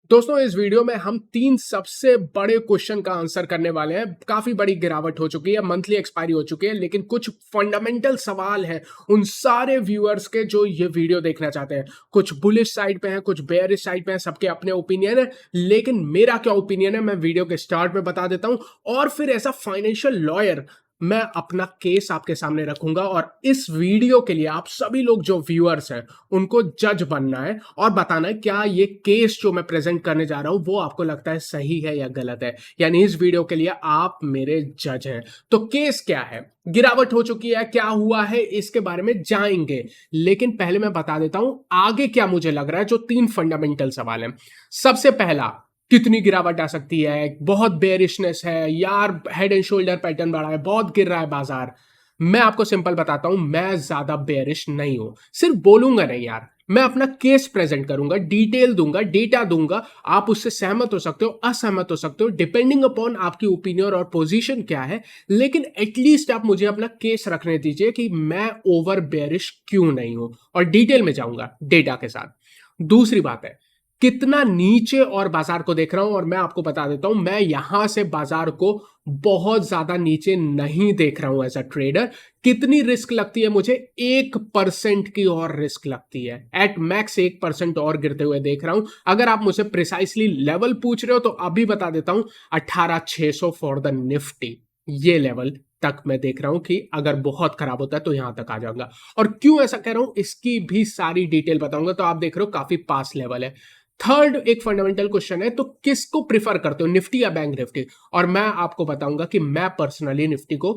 दोस्तों इस वीडियो में हम तीन सबसे बड़े क्वेश्चन का आंसर करने वाले हैं। काफी बड़ी गिरावट हो चुकी है, मंथली एक्सपायरी हो चुकी है, लेकिन कुछ फंडामेंटल सवाल हैं उन सारे व्यूअर्स के जो ये वीडियो देखना चाहते हैं। कुछ बुलिश साइड पे हैं, कुछ बेयरिश साइड पे हैं, सबके अपने ओपिनियन है, लेकिन मेरा क्या ओपिनियन है मैं वीडियो के स्टार्ट में बता देता हूं और फिर एज अ फाइनेंशियल लॉयर मैं अपना केस आपके सामने रखूंगा। और इस वीडियो के लिए आप सभी लोग जो व्यूअर्स हैं उनको जज बनना है और बताना है क्या ये केस जो मैं प्रेजेंट करने जा रहा हूं वो आपको लगता है सही है या गलत है। यानी इस वीडियो के लिए आप मेरे जज हैं। तो केस क्या है, गिरावट हो चुकी है, क्या हुआ है, इसके बारे में जाएंगे, लेकिन पहले मैं बता देता हूं आगे क्या मुझे लग रहा है। जो तीन फंडामेंटल सवाल हैं, सबसे पहला, कितनी गिरावट आ सकती है, बहुत बेयरिशनेस है यार, हेड एंड शोल्डर पैटर्न बढ़ा है, बहुत गिर रहा है बाजार। मैं आपको सिंपल बताता हूं, मैं ज्यादा बेयरिश नहीं हूं। सिर्फ बोलूंगा नहीं यार, मैं अपना केस प्रेजेंट करूंगा, डिटेल दूंगा, डेटा दूंगा। आप उससे सहमत हो सकते हो, असहमत हो सकते हो, डिपेंडिंग अपॉन आपकी ओपिनियन और पोजीशन क्या है, लेकिन एटलीस्ट आप मुझे अपना केस रखने दीजिए कि मैं ओवर बेयरिश क्यों नहीं हूं, और डिटेल में जाऊंगा डेटा के साथ। दूसरी बात है, कितना नीचे और बाजार को देख रहा हूं, और मैं आपको बता देता हूं मैं यहां से बाजार को बहुत ज्यादा नीचे नहीं देख रहा हूं एज अ ट्रेडर। कितनी रिस्क लगती है मुझे, 1% की और रिस्क लगती है, एट मैक्स 1% और गिरते हुए देख रहा हूं। अगर आप मुझे प्रिसाइसली लेवल पूछ रहे हो तो अभी बता देता हूं, 18,600 फॉर द निफ्टी, ये लेवल तक मैं देख रहा हूं कि अगर बहुत खराब होता है तो यहां तक आ जाऊंगा। और क्यों ऐसा कह रहा हूं इसकी भी सारी डिटेल बताऊंगा। तो आप देख रहे हो काफी पास लेवल है। थर्ड एक फंडामेंटल क्वेश्चन है, तो किसको प्रिफर करते हो, निफ्टी या बैंक निफ्टी? और मैं आपको बताऊंगा कि मैं पर्सनली निफ्टी को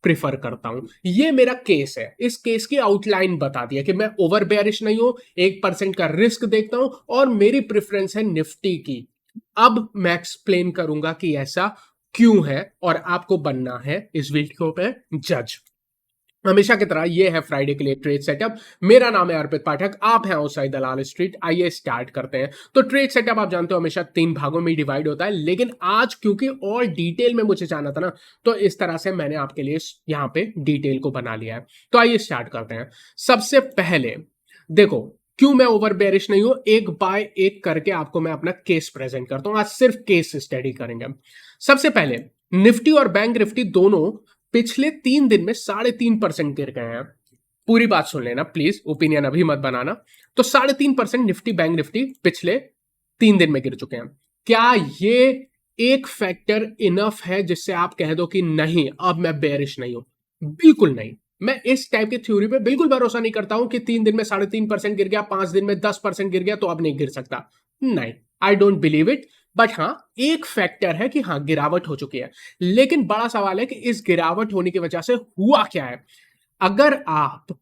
प्रिफर करता हूं। ये मेरा केस है, इस केस की आउटलाइन बता दिया कि मैं ओवर बेयरिश नहीं हूं, 1% का रिस्क देखता हूं और मेरी प्रेफरेंस है निफ्टी की। अब मैं एक्सप्लेन करूंगा कि ऐसा क्यों है और आपको बनना है इस वीडियो पे जज। हमेशा की तरह ये है फ्राइडे के लिए ट्रेड सेटअप। मेरा नाम है अर्पित पाठक, आप हैं आउटसाइड दलाल स्ट्रीट। आइए स्टार्ट करते हैं। तो ट्रेड सेटअप आप जानते हो हमेशा 3 भागों में डिवाइड होता है, लेकिन आज क्योंकि और डिटेल में मुझे जानना था ना, तो इस तरह से मैंने आपके लिए यहां पे डिटेल को बना लिया है। तो आइए स्टार्ट करते हैं। सबसे पहले देखो, क्यों मैं ओवर बेरिश नहीं हूं, एक बाय एक करके आपको मैं अपना केस प्रेजेंट करता हूं। आज सिर्फ केस स्टडी करेंगे। सबसे पहले, निफ्टी और बैंक निफ्टी दोनों पिछले 3 दिन में 3.5% गिर गए हैं। पूरी बात सुन लेना प्लीज, ओपिनियन अभी मत बनाना। तो 3.5% निफ्टी बैंक निफ्टी पिछले 3 दिन में गिर चुके हैं। क्या ये एक फैक्टर इनफ है जिससे आप कह दो कि नहीं अब मैं बेयरिश नहीं हूं? बिल्कुल नहीं। मैं इस टाइप की थ्योरी पे बिल्कुल भरोसा नहीं करता हूं कि 3 दिन में 3.5% गिर गया, 5 दिन में 10% गिर गया तो अब नहीं गिर सकता। नहीं, I don't believe it. But हाँ, एक फैक्टर है कि हाँ गिरावट हो चुकी है, लेकिन बड़ा सवाल है कि इस गिरावट होने की वजह से हुआ क्या है। अगर आप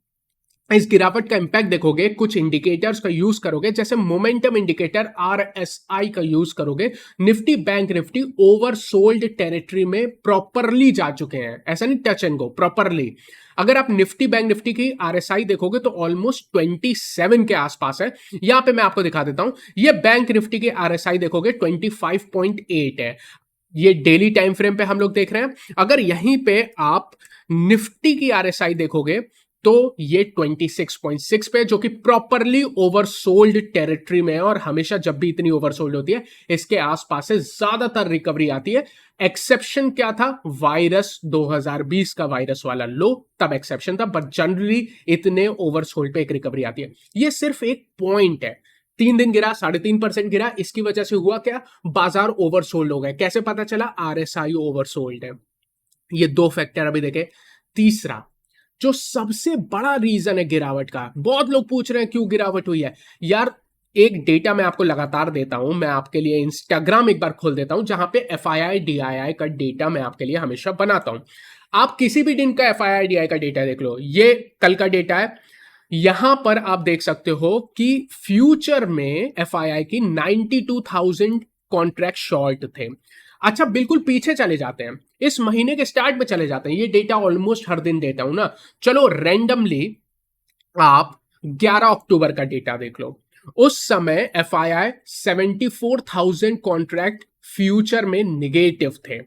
इस गिरावट का इंपैक्ट देखोगे, कुछ इंडिकेटर्स का यूज करोगे, जैसे मोमेंटम इंडिकेटर आरएसआई का यूज करोगे, Nifty bank Nifty oversold territory में प्रॉपरली जा चुके हैं। ऐसा नहीं टच एंड गो, प्रॉपरली। अगर आप निफ्टी बैंक निफ्टी की आरएसआई देखोगे तो ऑलमोस्ट 27 के आसपास है। यहां पे मैं आपको दिखा देता हूं, ये बैंक निफ्टी की आरएसआई देखोगे 25.8 है। ये डेली टाइम फ्रेम पे हम लोग देख रहे हैं। अगर यहीं पे आप निफ्टी की आरएसआई देखोगे तो ये 26.6 पे, जो कि प्रॉपरली ओवरसोल्ड टेरिटरी में है। और हमेशा जब भी इतनी ओवरसोल्ड होती है इसके आसपास से ज्यादातर रिकवरी आती है। एक्सेप्शन क्या था, वायरस 2020 का वायरस वाला लो, तब एक्सेप्शन था, बट जनरली इतने ओवरसोल्ड पे एक रिकवरी आती है। ये सिर्फ एक पॉइंट है। 3 दिन गिरा, 3.5% गिरा, इसकी वजह से हुआ क्या, बाजार ओवरसोल्ड हो गए। कैसे पता चला, आरएसआई ओवरसोल्ड है। ये 2 फैक्टर अभी देखे। तीसरा, जो सबसे बड़ा रीजन है गिरावट का, बहुत लोग पूछ रहे हैं क्यों गिरावट हुई है। यार एक डेटा मैं आपको लगातार देता हूं, मैं आपके लिए इंस्टाग्राम एक बार खोल देता हूं जहां पे FII DII का डेटा मैं आपके लिए हमेशा बनाता हूं। आप किसी भी दिन का FII DII का डेटा देख लो, ये कल का डेटा है। यहां पर आप देख सकते हो कि फ्यूचर में FII की 92,000 कॉन्ट्रैक्ट शॉर्ट थे। अच्छा, बिल्कुल पीछे चले जाते हैं, इस महीने के स्टार्ट में चले जाते हैं। ये डेटा ऑलमोस्ट हर दिन देता हूं ना, चलो रैंडमली आप 11 अक्टूबर का डेटा देख लो। उस समय FII 74,000 कॉन्ट्रैक्ट फ्यूचर में निगेटिव थे।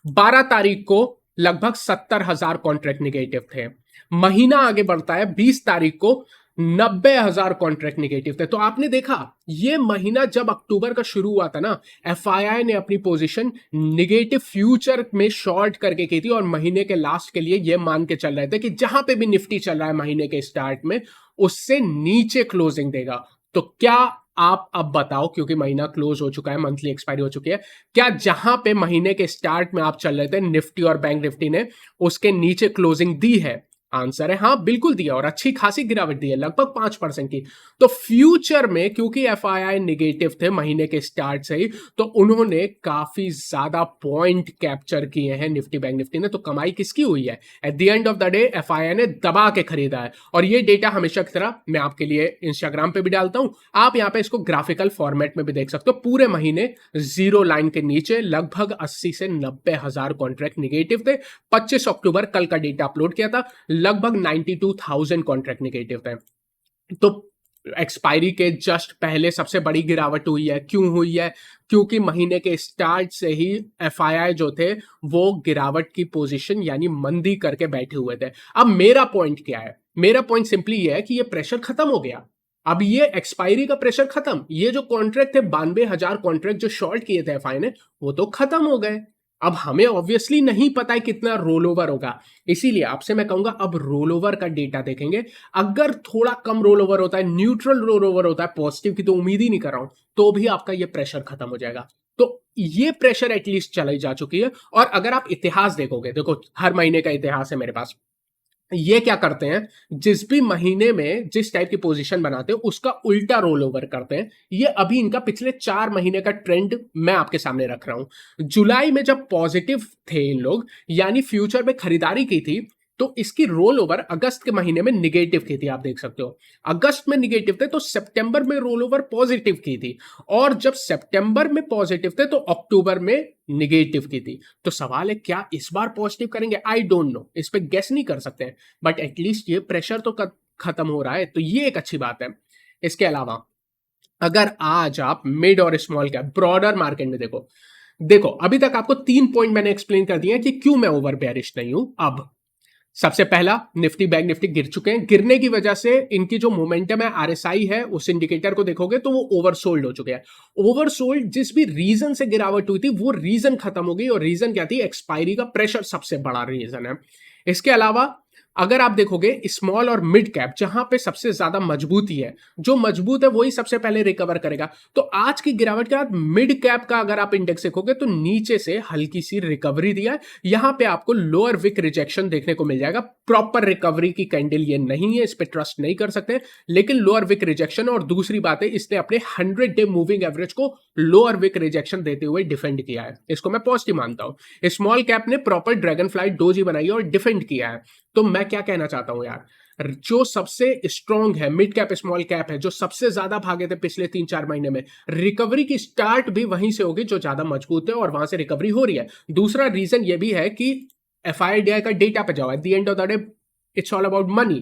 12 तारीख को लगभग 70,000 कॉन्ट्रैक्ट निगेटिव थे। महीना आगे बढ़ता है, 20 तारीख को 90,000 कॉन्ट्रैक्ट निगेटिव थे। तो आपने देखा ये महीना जब अक्टूबर का शुरू हुआ था ना, एफआईआई ने अपनी पोजीशन निगेटिव फ्यूचर में शॉर्ट करके की थी और महीने के लास्ट के लिए ये मान के चल रहे थे कि जहां पे भी निफ्टी चल रहा है महीने के स्टार्ट में उससे नीचे क्लोजिंग देगा। तो क्या आप अब बताओ, क्योंकि महीना क्लोज हो चुका है, मंथली एक्सपायरी हो चुकी है, क्या जहां पे महीने के स्टार्ट में आप चल रहे थे निफ्टी और बैंक निफ्टी ने उसके नीचे क्लोजिंग दी है? आंसर है हाँ, बिल्कुल दिया, और अच्छी खासी गिरावट दी है, लगभग 5% की। तो फ्यूचर में क्योंकि एफआईआई नेगेटिव थे महीने के स्टार्ट से ही, तो उन्होंने काफी ज्यादा पॉइंट कैप्चर किए हैं निफ्टी बैंक निफ्टी ने। तो कमाई किसकी हुई है? At the end of the day FII ने दबा के खरीदा है। और ये डेटा हमेशा की तरह मैं आपके लिए इंस्टाग्राम पे भी डालता हूं, आप यहां पे इसको ग्राफिकल फॉर्मेट में भी देख सकते हो। पूरे महीने जीरो लाइन के नीचे लगभग 80 से 90,000 कॉन्ट्रैक्ट निगेटिव थे। 25 अक्टूबर कल का डेटा अपलोड किया था, लगभग 92,000 कॉन्ट्रैक्ट निगेटिव थे। तो एक्सपायरी के जस्ट पहले सबसे बड़ी गिरावट हुई है। क्यों हुई है? क्योंकि महीने के स्टार्ट से ही एफआईआई जो थे वो गिरावट की पोजीशन यानी मंदी करके बैठे हुए थे। अब मेरा पॉइंट क्या है? मेरा पॉइंट सिंपली ये है कि ये प्रेशर खत्म हो गया। अब ये एक्सपायरी का प्रेशर खत्म, ये जो कॉन्ट्रैक्ट थे 92,000 कॉन्ट्रैक्ट जो शॉर्ट किए थे एफआई ने, वो तो खत्म हो गए। अब हमें ऑब्वियसली नहीं पता है कितना रोल ओवर होगा, इसीलिए आपसे मैं कहूंगा अब रोल ओवर का डेटा देखेंगे। अगर थोड़ा कम रोल ओवर होता है, न्यूट्रल रोल ओवर होता है, पॉजिटिव की तो उम्मीद ही नहीं कर रहा हूं, तो भी आपका ये प्रेशर खत्म हो जाएगा। तो ये प्रेशर एटलीस्ट चलाई जा चुकी है। और अगर आप इतिहास देखोगे, देखो हर महीने का इतिहास है मेरे पास, ये क्या करते हैं, जिस भी महीने में जिस टाइप की पोजीशन बनाते हैं उसका उल्टा रोल ओवर करते हैं। ये अभी इनका पिछले 4 महीने का ट्रेंड मैं आपके सामने रख रहा हूं। जुलाई में जब पॉजिटिव थे इन लोग, यानी फ्यूचर में खरीदारी की थी, तो इसकी रोल ओवर अगस्त के महीने में निगेटिव की थी। आप देख सकते हो अगस्त में निगेटिव थे तो सितंबर में रोल ओवर पॉजिटिव की थी, और जब सितंबर में पॉजिटिव थे तो अक्टूबर में निगेटिव की थी। तो सवाल है क्या इस बार पॉजिटिव करेंगे? आई डोंट नो, इस पे गेस नहीं कर सकते हैं, बट एटलीस्ट ये प्रेशर तो खत्म हो रहा है, तो ये एक अच्छी बात है। इसके अलावा अगर आज आप मिड और स्मॉल कैप ब्रॉडर मार्केट में देखो, देखो अभी तक आपको 3 पॉइंट मैंने एक्सप्लेन कर दिया कि क्यों मैं ओवर बेयरिश नहीं हूं। अब सबसे पहला, निफ्टी बैंक निफ्टी गिर चुके हैं, गिरने की वजह से इनकी जो मोमेंटम है आरएसआई है उस इंडिकेटर को देखोगे तो वो ओवरसोल्ड हो चुके हैं। ओवरसोल्ड जिस भी रीजन से गिरावट हुई थी वो रीजन खत्म हो गई, और रीजन क्या थी? एक्सपायरी का प्रेशर सबसे बड़ा रीजन है। इसके अलावा अगर आप देखोगे स्मॉल और मिड कैप जहां पे सबसे ज्यादा मजबूती है, जो मजबूत है वही सबसे पहले रिकवर करेगा। तो आज की गिरावट के बाद मिड कैप का अगर आप इंडेक्स देखोगे तो नीचे से हल्की सी रिकवरी दिया है। यहां पे आपको लोअर विक रिजेक्शन देखने को मिल जाएगा। प्रॉपर रिकवरी की कैंडल ये नहीं है, इस पे ट्रस्ट नहीं कर सकते, लेकिन लोअर विक रिजेक्शन। और दूसरी बात है, इसने अपने 100 डे मूविंग एवरेज को लोअर विक रिजेक्शन देते हुए डिफेंड किया है, इसको मैं पॉजिटिव मानता हूं। स्मॉल कैप ने प्रॉपर ड्रैगन फ्लाई डोजी बनाई है और डिफेंड किया है। तो मैं क्या कहना चाहता हूं यार, जो सबसे स्ट्रॉन्ग है मिड कैप स्मॉल कैप है, जो सबसे ज्यादा भागे थे पिछले 3-4 महीने में, रिकवरी की स्टार्ट भी वहीं से होगी जो ज्यादा मजबूत है, और वहां से रिकवरी हो रही है। दूसरा रीजन ये भी है कि एफआईआई का डेटा पे जाओ, eight the end of the day it's all about money.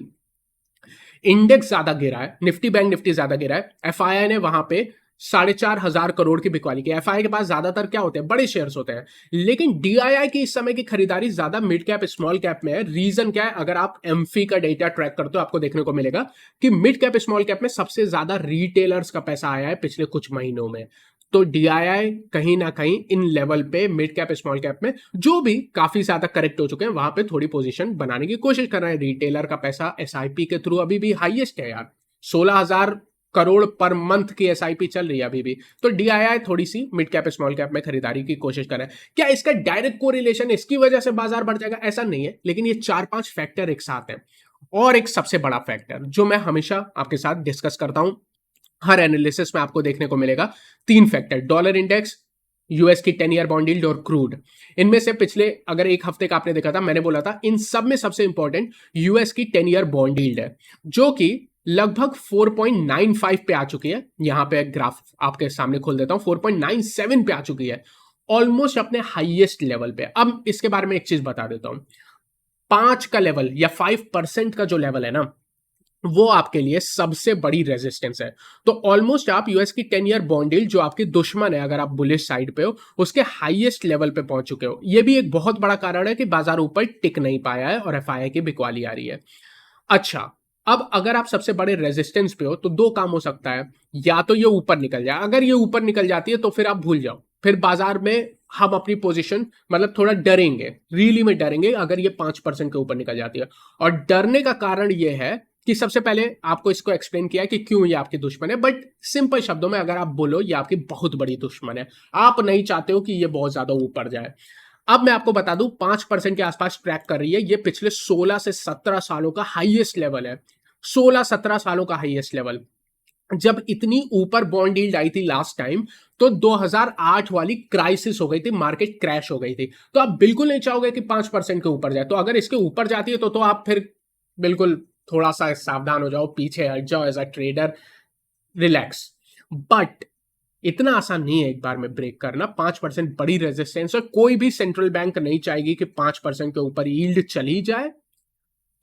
Index ज्यादा गिरा है, निफ्टी बैंक निफ्टी ज्यादा गिरा है, एफआईआई ने वहां पे 4,500 करोड़ की बिकवाली की। एफआई के पास ज्यादातर क्या होते हैं? बड़े शेयर्स होते हैं, लेकिन डीआईआई की इस समय की खरीदारी ज्यादा मिड कैप स्मॉल कैप में है। रीजन क्या है? अगर आप एमफी का डेटा ट्रैक करते हो आपको देखने को मिलेगा कि मिड कैप स्मॉल कैप में सबसे ज्यादा रिटेलर्स का पैसा आया है पिछले कुछ महीनों में। तो डीआईआई कहीं ना कहीं इन लेवल पे मिड कैप स्मॉल कैप में जो भी काफी ज्यादा करेक्ट हो चुके हैं वहां पे थोड़ी पोजीशन बनाने की कोशिश कर रहे हैं। रिटेलर का पैसा एसआईपी के थ्रू अभी भी हाईएस्ट है यार, 16,000 करोड़ पर मंथ की एसआईपी चल रही है अभी भी। तो डीआईआई थोड़ी सी मिड कैप स्मॉल कैप में खरीदारी की कोशिश कर रहा है। क्या इसका डायरेक्ट कोरिलेशन इसकी वजह से बाजार बढ़ जाएगा? ऐसा नहीं है, लेकिन ये 4-5 फैक्टर एक साथ हैं। और एक सबसे बड़ा फैक्टर जो मैं हमेशा आपके साथ डिस्कस करता हूं, हर एनालिसिस में आपको देखने को मिलेगा, 3 फैक्टर, डॉलर इंडेक्स, यूएस की 10 ईयर बॉन्ड यील्ड और क्रूड। इनमें से पिछले अगर एक हफ्ते का आपने देखा था, मैंने बोला था इन सब में सबसे इंपॉर्टेंट यूएस की 10 ईयर बॉन्ड यील्ड है, जो कि लगभग 4.95 पे आ चुकी है। यहां पे ग्राफ आपके सामने खोल देता हूं, 4.97 पे आ चुकी है, ऑलमोस्ट अपने हाईएस्ट लेवल पे। अब इसके बारे में एक चीज बता देता हूं, 5 का लेवल या 5% का जो लेवल है ना, वो आपके लिए सबसे बड़ी रेजिस्टेंस है। तो ऑलमोस्ट आप यूएस की 10 ईयर बॉन्ड यील्ड जो आपकी दुश्मन है अगर आप बुलिश साइड पे हो, उसके हाईएस्ट लेवल पे पहुंच चुके हो। ये भी एक बहुत बड़ा कारण है कि बाजार ऊपर टिक नहीं पाया है और एफआईआई की बिकवाली आ रही है। अच्छा, अब अगर आप सबसे बड़े रेजिस्टेंस पे हो तो दो काम हो सकता है, या तो ये ऊपर निकल जाए, अगर ये ऊपर निकल जाती है तो फिर आप भूल जाओ, फिर बाजार में हम अपनी पोजीशन मतलब थोड़ा डरेंगे, रियली में डरेंगे अगर ये 5% के ऊपर निकल जाती है। और डरने का कारण ये है कि सबसे पहले आपको इसको एक्सप्लेन किया कि क्यों ये आपकी दुश्मन है, बट सिंपल शब्दों में अगर आप बोलो ये आपकी बहुत बड़ी दुश्मन है, आप नहीं चाहते हो कि ये बहुत ज्यादा ऊपर जाए। अब मैं आपको बता दूं 5% के आसपास ट्रैक कर रही है, ये पिछले 16 से 17 सालों का हाईएस्ट लेवल है। 16-17 सालों का हाईएस्ट लेवल। जब इतनी ऊपर बॉन्ड यील्ड आई थी लास्ट टाइम, तो 2008 वाली क्राइसिस हो गई थी, मार्केट क्रैश हो गई थी। तो आप बिल्कुल नहीं चाहोगे कि 5% के ऊपर जाए, तो अगर इसके ऊपर जाती है तो आप फिर बिल्कुल थोड़ा सा सावधान हो जाओ, पीछे हट जाओ as a trader, relax. But इतना आसान नहीं है एक बार में ब्रेक करना। 5% बड़ी रेजिस्टेंस है, कोई भी सेंट्रल बैंक नहीं चाहेगी कि 5% के ऊपर यील्ड चली जाए।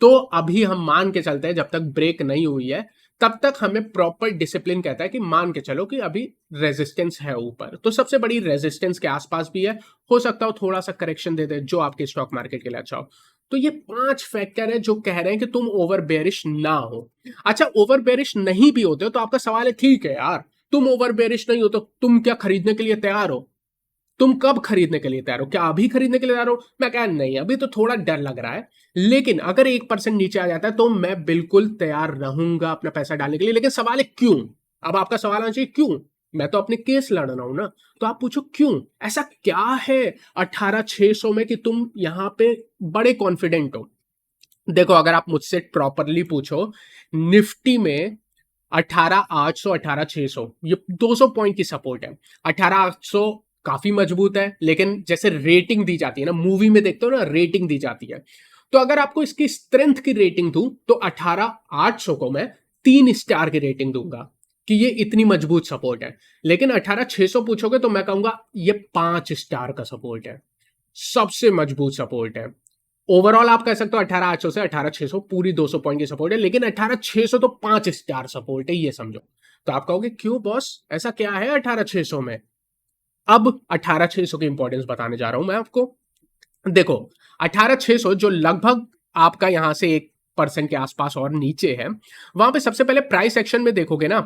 तो अभी हम मान के चलते हैं जब तक ब्रेक नहीं हुई है तब तक हमें प्रॉपर डिसिप्लिन कहता है कि मान के चलो कि अभी रेजिस्टेंस है ऊपर, तो सबसे बड़ी रेजिस्टेंस के आसपास भी है, हो सकता हो थोड़ा सा करेक्शन दे दे जो आपके स्टॉक मार्केट के लिए अच्छा हो। तो ये 5 फैक्टर है जो कह रहे हैं कि तुम ओवर बेरिश ना हो। अच्छा, ओवर बेरिश नहीं भी होते हो तो आपका सवाल है ठीक है यार, तुम ओवर बेरिश नहीं हो तो तुम क्या खरीदने के लिए तैयार हो? तुम कब खरीदने के लिए तैयार हो? क्या अभी खरीदने के लिए तैयार हो? मैं कहा नहीं, अभी तो थोड़ा डर लग रहा है, लेकिन अगर 1% नीचे आ जाता है तो मैं बिल्कुल तैयार रहूंगा अपना पैसा डालने के लिए। लेकिन सवाल है क्यों? अब आपका सवाल आना चाहिए क्यों? मैं तो अपने केस लड़ रहा हूं ना, तो आप पूछो क्यों, ऐसा क्या है 18,600 में कि तुम यहां पे बड़े कॉन्फिडेंट हो? देखो, अगर आप मुझसे प्रॉपरली पूछो, निफ्टी में 18,800 18,600 ये 200 पॉइंट की सपोर्ट है। 18,800 काफी मजबूत है, लेकिन जैसे रेटिंग दी जाती है ना, मूवी में देखते हो ना रेटिंग दी जाती है, तो अगर आपको इसकी स्ट्रेंथ की रेटिंग दूं तो 18,800 को मैं 3 स्टार की रेटिंग दूंगा कि ये इतनी मजबूत सपोर्ट है। लेकिन 18,600 पूछोगे तो मैं कहूंगा ये 5 स्टार का सपोर्ट है, सबसे मजबूत सपोर्ट है। ओवरऑल आप कह सकते हो 18,800 से 18,600 पूरी 200 पॉइंट की सपोर्ट है, लेकिन 18,600 तो 5 स्टार सपोर्ट है, ये समझो। तो आप कहोगे क्यों बॉस, ऐसा क्या है 18,600 में? अब 18,600 की इंपॉर्टेंस बताने जा रहा हूं मैं आपको। देखो, 18,600 जो लगभग आपका यहां से 1% के आसपास और नीचे है, वहां पे सबसे पहले प्राइस एक्शन में देखोगे ना,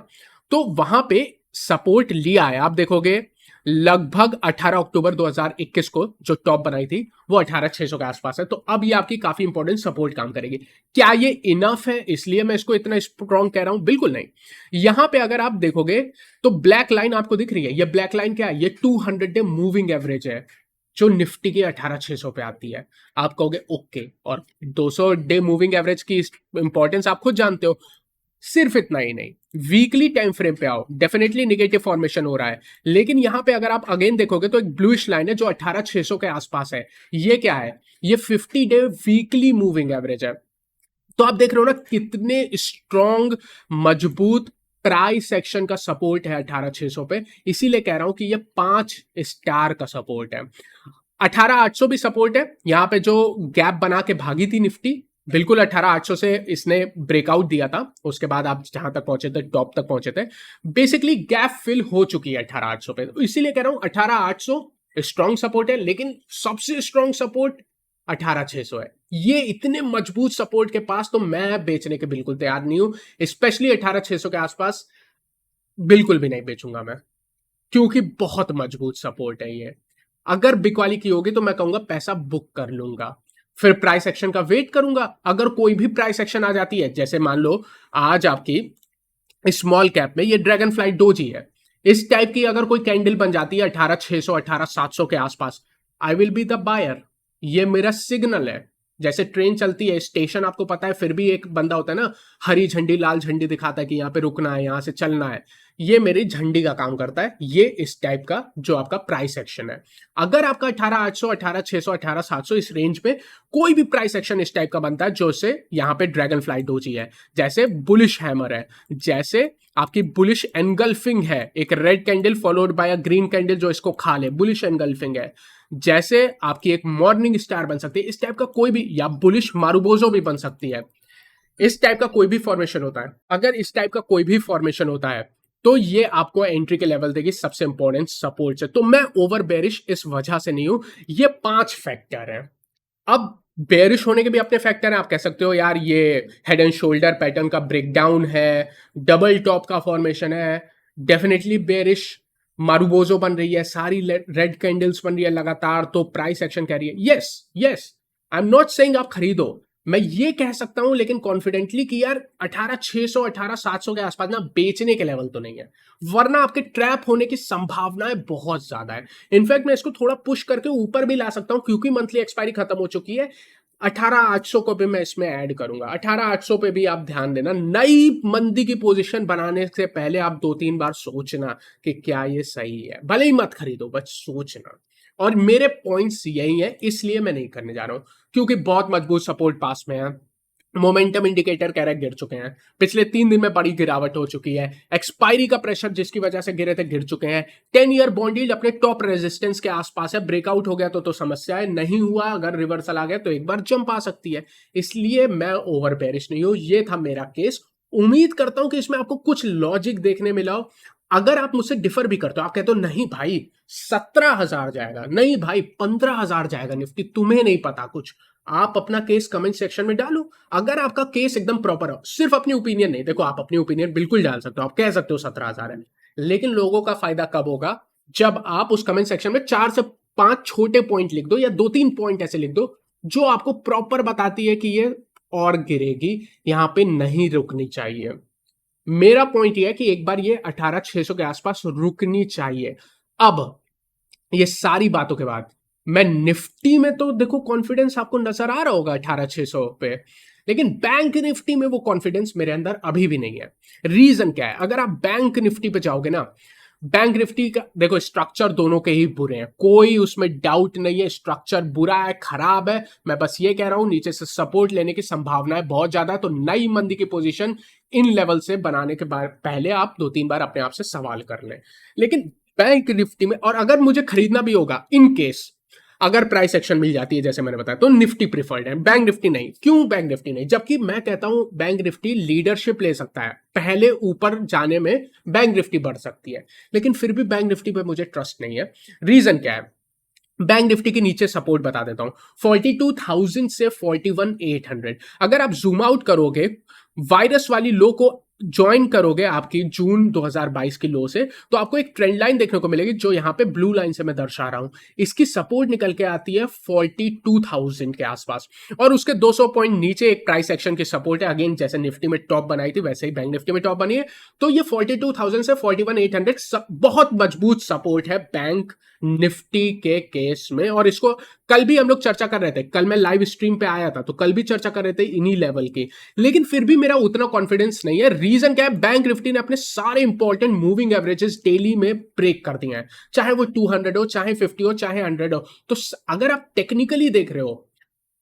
तो वहां पे सपोर्ट लिया है। आप देखोगे लगभग 18 अक्टूबर 2021 को जो टॉप बनाई थी वो 18,600 के आसपास है, तो अब ये आपकी काफी इंपॉर्टेंट सपोर्ट काम करेगी। क्या ये इनफ है इसलिए मैं इसको इतना स्ट्रॉन्ग कह रहा हूं? बिल्कुल नहीं। यहां पे अगर आप देखोगे तो ब्लैक लाइन आपको दिख रही है, ये ब्लैक लाइन क्या है? ये 200 डे मूविंग एवरेज है जो निफ्टी के 18,600 पे आती है। आप कहोगे ओके, और 200 डे मूविंग एवरेज की इंपॉर्टेंस आप खुद जानते हो। सिर्फ इतना ही नहीं, वीकली टाइम फ्रेम पे आओ, डेफिनेटली निगेटिव फॉर्मेशन हो रहा है, लेकिन यहां पे अगर आप अगेन देखोगे तो एक ब्लूइश लाइन है जो 18,600 के आसपास है। ये क्या है? ये 50 डे वीकली मूविंग एवरेज है। तो आप देख रहे हो ना कितने स्ट्रॉन्ग मजबूत प्राइस सेक्शन का सपोर्ट है 18,600 पे, इसीलिए कह रहा हूं कि ये 5 स्टार का सपोर्ट है। 18,800 भी सपोर्ट है, यहां पे जो गैप बना के भागी थी निफ्टी, बिल्कुल 18,800 से इसने ब्रेकआउट दिया था, उसके बाद आप जहां तक पहुंचे थे, टॉप तक पहुंचे थे, बेसिकली गैप फिल हो चुकी है 18,800 पे। तो इसीलिए कह रहा हूं 18,800 स्ट्रॉन्ग सपोर्ट है, लेकिन सबसे स्ट्रॉन्ग सपोर्ट 18,600 है। ये इतने मजबूत सपोर्ट के पास तो मैं बेचने के बिल्कुल तैयार नहीं हूं, स्पेशली 18,600 के आसपास बिल्कुल भी नहीं बेचूंगा मैं, क्योंकि बहुत मजबूत सपोर्ट है ये। अगर बिकवाली की होगी तो मैं कहूंगा पैसा बुक कर लूंगा, फिर प्राइस एक्शन का वेट करूंगा। अगर कोई भी प्राइस एक्शन आ जाती है, जैसे मान लो आज आपकी स्मॉल कैप में ये ड्रैगन फ्लाइट डोजी है, इस टाइप की अगर कोई कैंडल बन जाती है 18,600 18,700 के आसपास, I will be the buyer. ये मेरा सिग्नल है। जैसे ट्रेन चलती है, स्टेशन आपको पता है, फिर भी एक बंदा होता है ना, हरी झंडी लाल झंडी दिखाता है कि यहाँ पे रुकना है, यहां से चलना है। ये मेरी झंडी का काम करता है, ये इस टाइप का जो आपका प्राइस एक्शन है। अगर आपका 18,800 18,600 18,700 इस रेंज में कोई भी प्राइस एक्शन इस टाइप का बनता है, जो से यहाँ पे ड्रैगन फ्लाइट डोजी है, जैसे बुलिश हैमर है, जैसे आपकी बुलिश एनगल्फिंग है, एक red candle followed by a green candle जो इसको खा ले, बुलिश एनगल्फिंग है, जैसे आपकी एक मॉर्निंग स्टार बन सकती है, इस टाइप का कोई भी, या बुलिश मारुबोजो भी बन सकती है, इस टाइप का कोई भी फॉर्मेशन होता है। अगर इस टाइप का कोई भी फॉर्मेशन होता है तो ये आपको एंट्री के लेवल देगी सबसे इंपॉर्टेंट सपोर्ट से। तो मैं ओवर बेरिश इस वजह से नहीं हूं, ये 5 फैक्टर है। अब बेयरिश होने के भी अपने फैक्टर हैं। आप कह सकते हो यार ये हेड एंड शोल्डर पैटर्न का ब्रेकडाउन है, डबल टॉप का फॉर्मेशन है, डेफिनेटली बेयरिश। मारूबोजो बन रही है, सारी रेड कैंडल्स बन रही है लगातार, तो प्राइस एक्शन कह रही है। Yes yes, I am not saying आप खरीदो, मैं ये कह सकता हूं लेकिन कॉन्फिडेंटली कि यार 18,600 18,700 के आसपास ना बेचने के लेवल तो नहीं है, वरना आपके ट्रैप होने की संभावनाएं बहुत ज्यादा है। इनफैक्ट मैं इसको थोड़ा पुश करके ऊपर भी ला सकता हूं, क्योंकि मंथली एक्सपायरी खत्म हो चुकी है। 18,800 को भी मैं इसमें ऐड करूंगा। 18,800 पे भी आप ध्यान देना, नई मंदी की पोजीशन बनाने से पहले आप 2-3 बार सोचना कि क्या ये सही है। भले ही मत खरीदो, बस सोचना। और मेरे पॉइंट्स यही है, इसलिए मैं नहीं करने जा रहा हूं, क्योंकि बहुत मजबूत सपोर्ट पास में है। मोमेंटम इंडिकेटर कह रहे गिर चुके हैं, पिछले 3 दिन में बड़ी गिरावट हो चुकी है। एक्सपायरी का प्रेशर जिसकी वजह से गिरे थे गिर चुके हैं। 10 ईयर बॉन्ड यील्ड अपने टॉप रेजिस्टेंस के आसपास है। ब्रेकआउट हो गया तो समस्या है, नहीं हुआ अगर रिवर्सल आ गया तो एक बार जंप आ सकती है। इसलिए मैं ओवर बेरिश नहीं हूं। ये था मेरा केस। उम्मीद करता हूं कि इसमें आपको कुछ लॉजिक देखने मिला हो। अगर आप मुझसे डिफर भी करते हो, आप कहते हो नहीं भाई 17,000 जाएगा, नहीं भाई 15,000 जाएगा निफ्टी, तुम्हें नहीं पता कुछ, आप अपना केस कमेंट सेक्शन में डालो। अगर आपका केस एकदम प्रॉपर हो, सिर्फ अपनी ओपिनियन नहीं, देखो आप अपनी ओपिनियन बिल्कुल डाल सकते हो, आप कह सकते हो 17,000 है, लेकिन लोगों का फायदा कब होगा, जब आप उस कमेंट सेक्शन में 4 से 5 छोटे पॉइंट लिख दो या 2-3 पॉइंट ऐसे लिख दो जो आपको प्रॉपर बताती है कि ये और गिरेगी, यहां पे नहीं रुकनी चाहिए। मेरा पॉइंट ये है कि एक बार ये 18,600 के आसपास रुकनी चाहिए। अब ये सारी बातों के बाद मैं निफ्टी में तो देखो कॉन्फिडेंस आपको नजर आ रहा होगा 18,600 पे, लेकिन बैंक निफ्टी में वो कॉन्फिडेंस मेरे अंदर अभी भी नहीं है। रीजन क्या है? अगर आप बैंक निफ्टी पे जाओगे ना, बैंक निफ्टी का देखो स्ट्रक्चर दोनों के ही बुरे हैं, कोई उसमें डाउट नहीं है, स्ट्रक्चर बुरा है, खराब है। मैं बस ये कह रहा हूं नीचे से सपोर्ट लेने की संभावनाएं बहुत ज्यादा है, तो नई मंदी की पोजीशन इन लेवल से बनाने के बाद पहले आप 2-3 बार अपने आप से सवाल कर लें। लेकिन बैंक निफ्टी में, और अगर मुझे खरीदना भी होगा इन केस, अगर प्राइस एक्शन मिल जाती है जैसे मैंने बताया, तो निफ्टी प्रिफर्ड है, बैंक निफ्टी नहीं। क्यों बैंक निफ्टी नहीं? जबकि मैं कहता हूं बैंक निफ्टी लीडरशिप ले सकता है, पहले ऊपर जाने में बैंक निफ्टी बढ़ सकती है, लेकिन फिर भी बैंक निफ्टी पे मुझे ट्रस्ट नहीं है। रीजन क्या है? बैंक निफ्टी के नीचे सपोर्ट बता देता हूं, 42,000 से 41,800। अगर आप जूम आउट करोगे, वायरस वाली लो को ज्वाइन करोगे आपकी जून 2022 की लो से, तो आपको एक ट्रेंड लाइन देखने को मिलेगी जो यहां पे ब्लू लाइन से मैं दर्शा रहा हूं। इसकी सपोर्ट निकल के आती है 42,000 के आसपास, और उसके 200 पॉइंट नीचे एक प्राइस एक्शन की सपोर्ट है। अगेन जैसे निफ्टी में टॉप बनाई थी वैसे ही बैंक निफ्टी में टॉप बनी है। तो ये 42,000 से 41,800 बहुत मजबूत सपोर्ट है बैंक निफ्टी के केस में। और इसको कल भी हम लोग चर्चा कर रहे थे, कल मैं लाइव स्ट्रीम पे आया था तो कल भी चर्चा कर रहे थे इन्हीं लेवल की, लेकिन फिर भी मेरा उतना कॉन्फिडेंस नहीं है। रीजन क्या है? बैंक निफ्टी ने अपने सारे इंपॉर्टेंट मूविंग एवरेजेस डेली में ब्रेक कर दिए हैं, चाहे वो 200 हो, चाहे 50 हो, चाहे 100 हो। तो अगर आप टेक्निकली देख रहे हो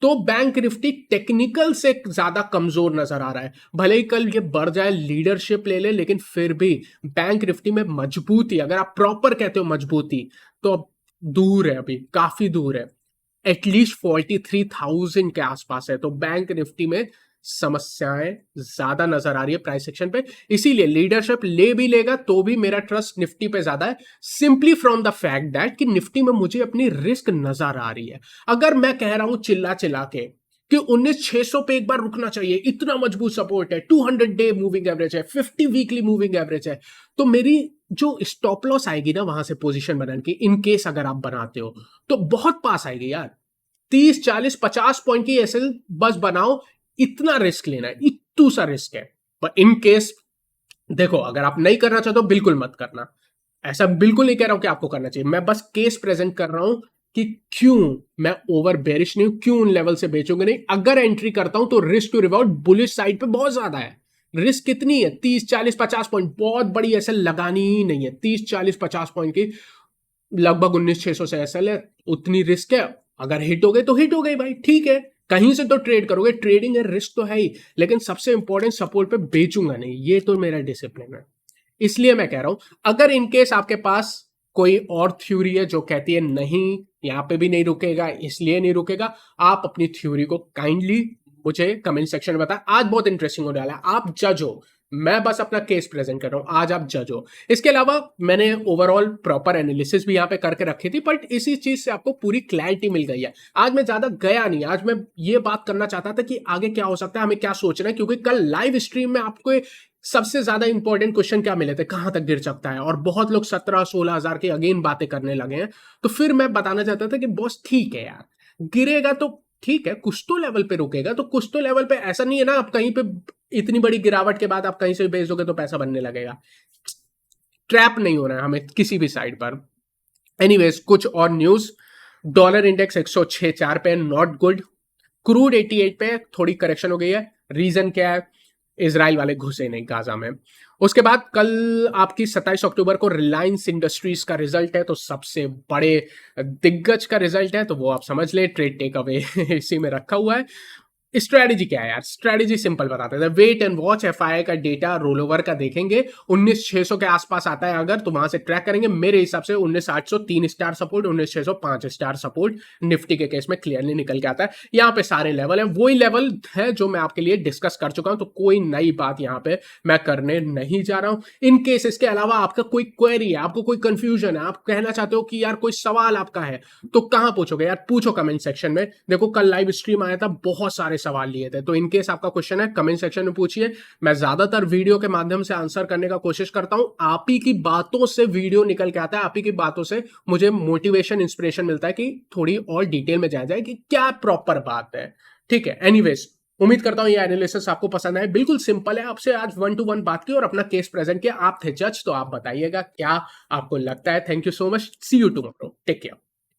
तो बैंक निफ्टी टेक्निकल से ज्यादा कमजोर नजर आ रहा है। भले ही कल ये बढ़ जाए, लीडरशिप ले ले, लेकिन फिर भी बैंक निफ्टी में मजबूती, अगर आप प्रॉपर कहते हो मजबूती, तो अब दूर है, अभी काफी दूर है, एटलीस्ट 43,000 के आसपास है। तो बैंक निफ्टी में समस्याएं ज्यादा नजर आ रही है प्राइस सेक्शन पे, इसीलिए लीडरशिप ले भी लेगा तो भी मेरा ट्रस्ट निफ्टी पे ज्यादा है, simply from the fact that कि निफ्टी में मुझे अपनी रिस्क नजर आ रही है। अगर मैं कह रहा हूं चिल्ला चिल्ला के कि 19,600 पे एक बार रुकना चाहिए, इतना मजबूत सपोर्ट है, 200 डे मूविंग एवरेज है, 50 वीकली मूविंग एवरेज है, तो मेरी जो स्टॉप लॉस आएगी ना वहां से पोजीशन बनाने की, इन केस अगर आप बनाते हो तो बहुत पास आएगी यार। 30 40 50 पॉइंट की एसएल बस बनाओ, इतना रिस्क लेना है, इतू सा रिस्क है। पर इन केस देखो, अगर आप नहीं करना चाहते हो बिल्कुल मत करना, ऐसा बिल्कुल नहीं कह रहा हूं कि आपको करना चाहिए, मैं बस केस प्रेजेंट कर रहा हूं कि क्यों मैं ओवर बेरिश नहीं हूं, क्यों उन लेवल से बेचूंगा नहीं। अगर एंट्री करता हूं तो risk to reward bullish side पे बहुत ज्यादा है। रिस्क कितनी है? 30 40 50 पॉइंट, बहुत बड़ी एसएल लगानी ही नहीं है। 30 40 50 पॉइंट की लगभग 19,600 से एसएल है, उतनी रिस्क है। अगर हिट हो गए तो हिट हो गई भाई, ठीक है, कहीं से तो ट्रेड करोगे, ट्रेडिंग है, रिस्क तो है ही, लेकिन सबसे इंपॉर्टेंट सपोर्ट पे बेचूंगा नहीं, ये तो मेरा डिसिप्लिन है। इसलिए मैं कह रहा हूं, अगर इनकेस आपके पास कोई और थ्योरी है जो कहती है नहीं यहां पे भी नहीं रुकेगा इसलिए नहीं रुकेगा, आप अपनी थ्योरी को काइंडली मुझे कमेंट सेक्शन में बताएं। आज बहुत इंटरेस्टिंग होने वाला है, आप जज हो। मैं बस अपना केस प्रेजेंट कर रहा हूं, आज आप जज हो। इसके अलावा मैंने ओवरऑल प्रॉपर एनालिसिस भी यहाँ पे करके रखी थी, बट इसी चीज से आपको पूरी क्लैरिटी मिल गई है। आज मैं ज्यादा गया नहीं, आज मैं ये बात करना चाहता था कि आगे क्या हो सकता है, हमें क्या सोचना है, क्योंकि कल लाइव स्ट्रीम में आपको सबसे ज्यादा इंपॉर्टेंट क्वेश्चन क्या मिले थे, कहां तक गिर सकता है, और बहुत लोग 17-16 हजार की अगेन बातें करने लगे हैं। तो फिर मैं बताना चाहता था कि बॉस ठीक है यार, गिरेगा तो ठीक है, कुछ तो लेवल पे रुकेगा, तो कुछ तो लेवल पे ऐसा नहीं है ना आप कहीं पे इतनी बड़ी गिरावट के बाद आप कहीं से भी बेच दोगे तो पैसा बनने लगेगा। ट्रैप नहीं होना है हमें किसी भी साइड पर। एनीवेज, कुछ और न्यूज। डॉलर इंडेक्स 106.4 पे, नॉट गुड। क्रूड 88 पे, थोड़ी करेक्शन हो गई है। रीजन क्या है? इजराइल वाले घुसे नहीं गाजा में। उसके बाद कल आपकी 27 अक्टूबर को रिलायंस इंडस्ट्रीज का रिजल्ट है, तो सबसे बड़े दिग्गज का रिजल्ट है, तो वो आप समझ ले, ट्रेड टेक अवे इसी में रखा हुआ है। स्ट्रेटेजी क्या है यार? स्ट्रेटेजी सिंपल बताते हैं, वेट एंड वॉच। एफआईआई का डेटा रोल ओवर का देखेंगे, 19,600 के आसपास आता है अगर, तो वहां से ट्रैक करेंगे। मेरे हिसाब से 19,800 3 star support, 19,600 5 star support Nifty के केस में क्लियरली निकल के आता है। यहाँ पे सारे लेवल है, वही लेवल है जो मैं आपके लिए डिस्कस कर चुका हूं, तो कोई नई बात यहाँ पे मैं करने नहीं जा रहा हूं। इन केस इसके अलावा आपका कोई क्वेरी है, आपको कोई कंफ्यूजन है, आप कहना चाहते हो कि यार कोई सवाल आपका है, तो कहां पूछोगे यार? पूछो कमेंट सेक्शन में। देखो कल लाइव स्ट्रीम आया था, बहुत सारे सवाल लिए थे, तो इनकेस आपका क्वेश्चन है कमेंट सेक्शन में पूछिए। मैं ज्यादातर वीडियो के माध्यम से आंसर करने का कोशिश करता हूं। आप ही की बातों से वीडियो निकल के आता है, आप ही की बातों से मुझे मोटिवेशन इंस्पिरेशन मिलता है कि थोड़ी और डिटेल में जाया जाए कि क्या प्रॉपर बात है। ठीक है, एनीवेज, उम्मीद करता हूं ये एनालिसिस आपको पसंद आए। बिल्कुल सिंपल है, आपसे आज 1 to 1 बात की और अपना केस प्रेजेंट किया। आप थे जज, तो आप बताइएगा क्या आपको लगता है। Thank you so much, see you tomorrow, take care.